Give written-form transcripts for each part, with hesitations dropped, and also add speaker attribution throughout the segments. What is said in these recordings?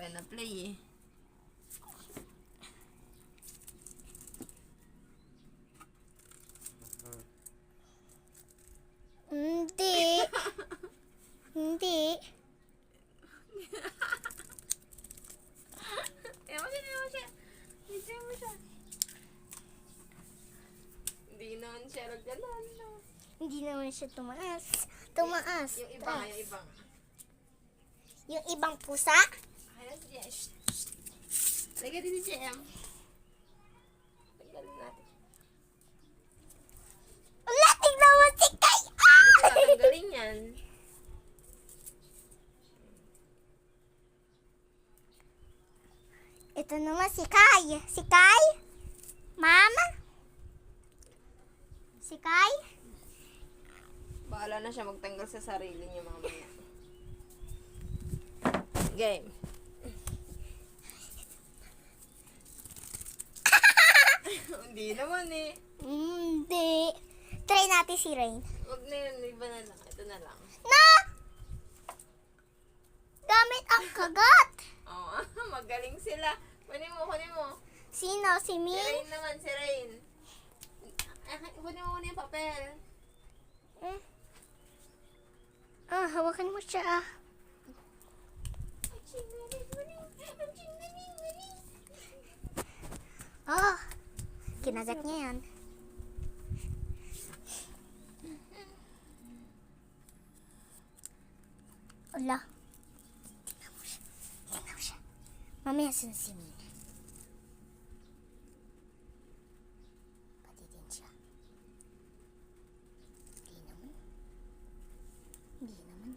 Speaker 1: tayo na play eh.
Speaker 2: Hindi. Hindi.
Speaker 1: Ewan siya. Video mo siya. Hindi naman siya nagganon.
Speaker 2: Hindi naman siya tumaas. Tumaas.
Speaker 1: Yung iba nga, yung iba nga.
Speaker 2: Yung ibang pusa?
Speaker 1: Ayan si Jem. Lagyan din si Jem. Tanggalin natin.
Speaker 2: Wala, tignan mo si Kai!
Speaker 1: Hindi ko tatanggalin yan.
Speaker 2: Ito naman si Kai. Si Kai? Mama? Si Kai?
Speaker 1: Bahala na siya magtanggal sa sarili niya mamaya. Game. Hindi naman eh.
Speaker 2: Hindi. Try natin si Rain.
Speaker 1: Huwag na yun, iba na lang. Ito na lang.
Speaker 2: Na! Gamit ang kagat.
Speaker 1: Oo, magaling sila. Kunin mo.
Speaker 2: Sino? Si
Speaker 1: Si
Speaker 2: Min?
Speaker 1: Rain naman, si Rain. Kunin mo muna yung papel.
Speaker 2: Hawakan mo siya ah. Oh, kinagat niya yan. Ala. Tingnan mo siya. Tingnan mo siya. Mamaya sinsimin. Pati din siya. Hindi naman. Hindi naman.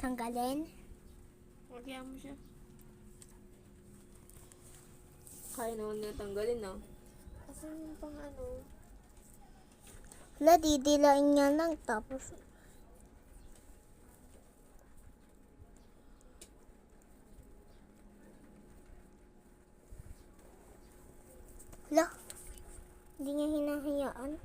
Speaker 2: Tanggalin.
Speaker 1: Huwag mo siya. Kaya naman niya tanggalin, no? Kasi yung pang ano.
Speaker 2: Wala, didilain niya lang. Tapos, wala. Hindi niya hinahayaan.